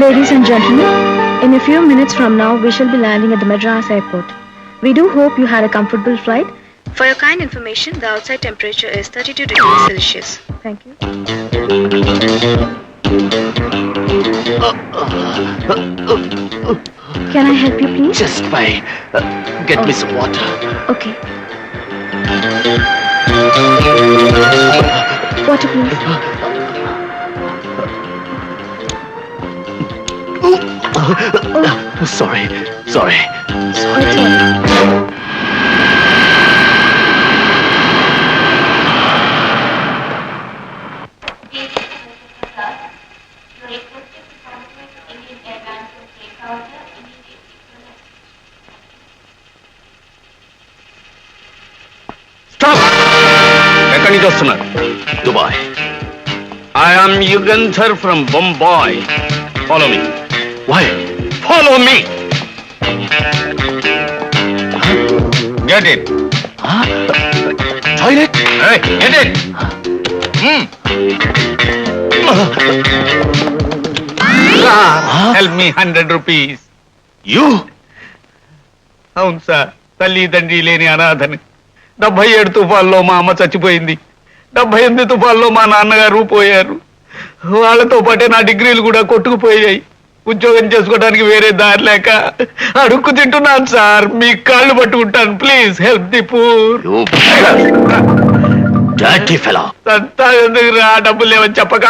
Ladies and gentlemen, in a few minutes from now, we shall be landing at the Madras airport. We do hope you had a comfortable flight. For your kind information, the outside temperature is 32 degrees Celsius. Thank you. Can I help you, please? Just wait. Get me some water. Okay. Water, please. Sorry. It's all right. ఎక్కడి నుంచి వస్తున్నారు? Dubai. I am Yugandhar from Bombay. Follow me. Why? Follow me. Get it. Toilet? Hey, get it. Help me 100 rupees. You? అవును sir, తల్లిదండ్రి లేని అనాథని. 77 తుఫాల్లో మా అమ్మ చచ్చిపోయింది. 78 తుఫాల్లో మా నాన్నగారు పోయారు. వాళ్ళతో పాటే నా డిగ్రీలు కూడా కొట్టుకుపోయాయి. ఉద్యోగం చేసుకోవడానికి వేరే దారి లేక అడుక్కు తింటున్నాను సార్. మీ కాళ్ళు పట్టుకుంటాను. Please help the poor. సంతా ఎందుకు రా, డబ్బులు లేవని చెప్పక.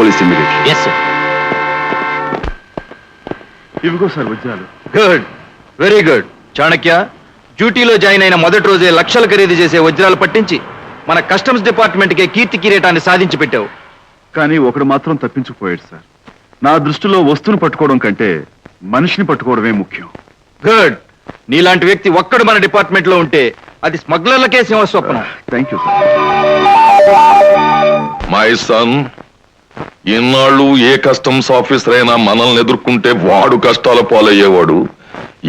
police immediately. Yes sir. ఇవిగో సార్ వజ్రాలు. Good, very good. చాణక్య, డ్యూటీలో జాయిన్ అయిన మొదటి రోజే లక్షలు ఖరీదు చేసే వజ్రాలు పట్టించి మన కస్టమ్స్ డిపార్ట్మెంట్ కి కీర్తి కిరీటాన్ని సాధించి పెట్టావు. కానీ ఒకడు మాత్రం తప్పించుకుపోయాడు సార్. నా దృష్టిలో వస్తువును పట్టుకోవడం కంటే మనిషిని పట్టుకోవడమే ముఖ్యం. గుడ్. నీలాంటి వ్యక్తి ఒక్కడు మన డిపార్ట్మెంట్ లో ఉంటే అది స్మగ్లర్లకే సింహస్వప్నం. Thank you sir. My son, ఇన్నాళ్ళు ఏ కస్టమ్స్ ఆఫీసర్ అయినా మనల్ని ఎదుర్కొంటే వాడు కష్టాల పాలయ్యేవాడు.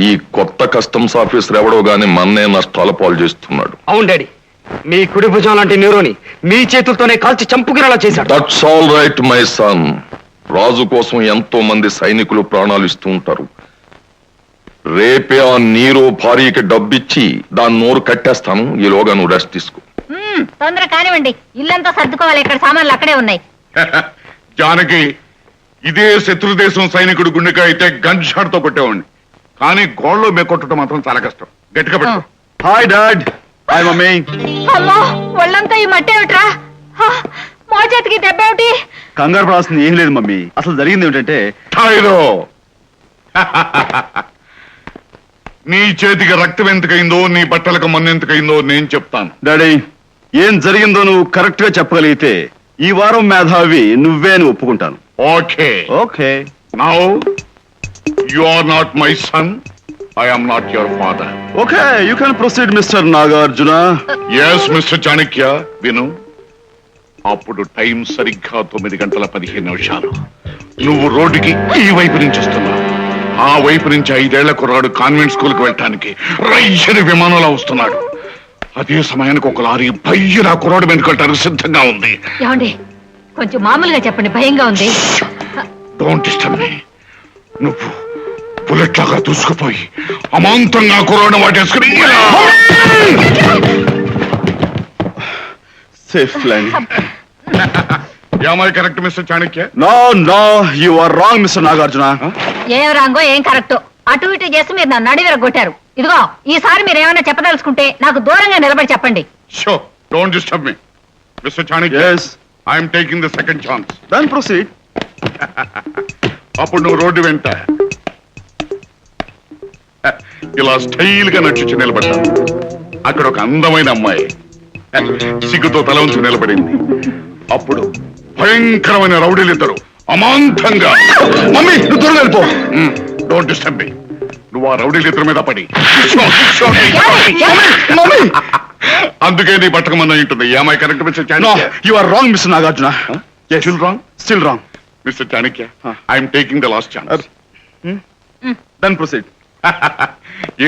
ఈ కొత్త కస్టమ్స్ ఆఫీసర్ ఎవడో గాని మన్నే నష్టాల పాలు చేస్తున్నాడు. అవును డాడీ, మీ కుడి భుజం లాంటి నీరోని మీ చేతులతోనే కాల్చి చంపుకునేలా చేశాడు. That's all right my son. Raju కోసం ఎంతో మంది సైనికులు ప్రాణాలు ఇస్తూ ఉంటారు. రేపే ఆ నీరో భార్యకి డబ్బిచ్చి దాని నోరు కట్టేస్తాను. ఈలోగా నువ్వు రెస్ట్ తీసుకో. తొందర కానివ్వండి, ఇల్లంతా సర్దుకోవాలి, ఇక్కడ సామాన్లు అక్కడే ఉన్నాయి. జానకి, ఇదే శత్రుదేశం సైనికుడు గుండెకాయ అయితే గన్ షాట్ తో కొట్టేవాడిని. కానీ గోళ్ళలో కొట్టడం మాత్రం చాలా కష్టం. గట్టిగా పెట్టు. Hi dad. Hi mummy. అమ్మో, ఒళ్ళంతా ఈ మట్టి ఏమిట్రా? మా చేతికి దెబ్బ ఏమిటి? కంగారు పడాల్సింది ఏం లేదు మమ్మీ. అసలు జరిగింది ఏమిటంటే ఠాయిలో నీ చేతికి రక్తం ఎంతకైందో, నీ బట్టలకు మన్నెంతకైందో నేను చెప్తాను. డాడీ, ఏం జరిగిందో నువ్వు కరెక్ట్ గా చెప్పగలిగితే ఈ వారం మేధావి నువ్వే అని ఒప్పుకుంటాను. Okay okay. Now you are not my son, I am not your father. Okay, you can proceed mister Nagarjuna. Yes mister Chanakya, విను. అప్పుడు టైం సరిగ్గా 9:15. నువ్వు రోడ్డుకి ఈ వైపు నుంచి వస్తున్నావు. ఆ వైపు నుంచి 5 ఏళ్ల కుర్రాడు కాన్వెంట్ స్కూల్ కు వెళ్ళటానికి రైలు విమానంలో వస్తున్నాడు. అదే సమయానికి ఒక లారీ భయ్య ఆ కుర్రాడు వెనుకెళ్ళటానికి సిద్ధంగా ఉంది. ఏమండి, కొంచెం మామూలుగా చెప్పండి, భయంగా ఉంది. Don't disturb me. నువ్వు బుల్లెట్ లాగా దూసుకుపోయి అమాంతంగా కుర్రాడు వాటేసుకుని safe land. Am I correct mister Chanakya? No no, you are wrong mister Nagarjuna. ఏం రాంగో ఏం కరెక్టో అటు ఇటు చేసి మీరు నన్ను నడివిరగొట్టారు. ఇదిగో, ఈసారి మీరు ఏమైనా చెప్పదలుచుకుంటే నాకు దూరంగా నిలబడి చెప్పండి. So, don't disturb me. Mister Chanakya, Yes. I'm taking the second chance. Then proceed. అప్పుడు నువ్వు రోడ్డు వెంట ఇలా స్టైల్ గా నడిచి నిలబడ్డాను. అక్కడ ఒక అందమైన అమ్మాయి సిగ్గుతో తల ఉంచి నిలబడింది. అప్పుడు భయంకరమైన రౌడీలిద్దరు అమాంతంగా, మమ్మీ నువ్వు త్వరగా వెళ్ళిపో. Don't disturb me. నువ్వు ఆ రౌడీలిద్దరి మీద పడి అందుకే నీ బట్టకమన్న ఉంటుంది. ఏమై కరెక్ట్ మిస్టర్ నో, Chanakya? You are wrong mister Nagarjuna. Still wrong? Still wrong. Mister Chanakya, I'm taking the last chance. Then proceed.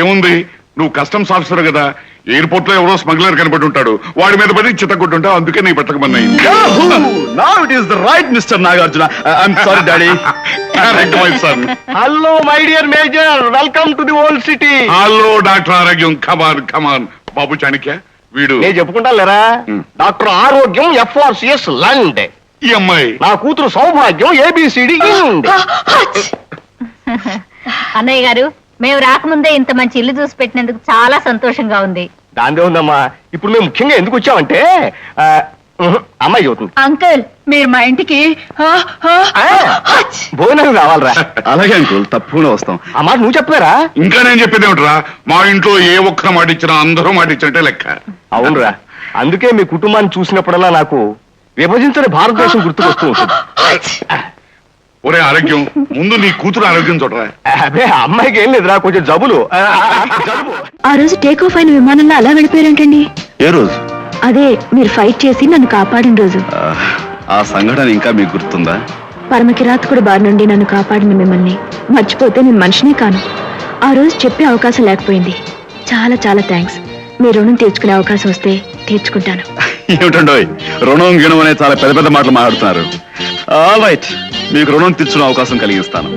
ఏముంది, నువ్వు కస్టమ్స్ ఆఫీసర్ కదా, ఎయిర్పోర్ట్ లో ఎవరో స్మగ్లర్ కనబడి ఉంటాడు, వాడి మీద పడి చిత్తకొట్టుంటావు. అందుకే నీ బట్టకమన్నాయి. Now it is the right Mr. Nagarjuna. I'm sorry, Daddy. Hello my dear major, welcome to the old city. Hello doctor ఆరోగ్యం. కమాన్ కమాన్. బాబు చాణక్య, వీడు నేను చెప్పుకుంటాను లేరా, డాక్టర్ ఆరోగ్యం FRCS లండ్. ఈ అమ్మాయి నా కూతురు సౌభాగ్యం ABCD ఇండ్. అన్నయ్య గారు, మేము రాకముందే ఇంత మంచి ఇల్లు చూసి పెట్టినందుకు చాలా సంతోషంగా ఉంది. దాందే ఉందమ్మా. ఇప్పుడు మేము ముఖ్యంగా ఎందుకు వచ్చామంటే అమ్మాయి చదువుతుంది. అంకుల్, మీరు మా ఇంటికి భోజనం కావాలరా? అలాగే అంకుల్, తప్పకుండా వస్తాం. ఆ మాట నువ్వు చెప్పారా? ఇంకా నేను చెప్పేది ఏమిట్రా, మా ఇంట్లో ఏ ఒక్క మాట ఇచ్చినా అందరూ మాట ఇచ్చినట్టే లెక్క. అవునరా, అందుకే మీ కుటుంబాన్ని చూసినప్పుడల్లా నాకు విభజించని భారతదేశం గుర్తుకొస్తూ ఉంటుంది. ఒరే ఆరోగ్యం, ముందు నీ కూతురు ఆరోగ్యం చూడరా. అదే అమ్మాయికి ఏం లేదురా, కొంచెం జబ్బులు. ఆ రోజు టేక్ ఆఫ్ అయిన విమానంలో అలా వెళ్ళిపోయారేంటండి? ఏ రోజు? అదే మీరు ఫైట్ చేసి నన్ను కాపాడిన రోజు. ఆ సంఘటన ఇంకా మీకు గుర్తుందా? పరమకిరాతకుడు బారి నుండి నన్ను కాపాడిన మిమ్మల్ని మర్చిపోతే నేను మనిషినే కాను. ఆ రోజు చెప్పే అవకాశం లేకపోయింది. చాలా చాలా థ్యాంక్స్. మీ రుణం తీర్చుకునే అవకాశం వస్తే తీర్చుకుంటాను. ఏమిటండోయ్, రుణం గిణం అనే చాలా పెద్ద పెద్ద మాటలు మాట్లాడుతున్నారు. ఆల్ రైట్, మీకు రుణం తీర్చుకునే అవకాశం కలిగిస్తాను.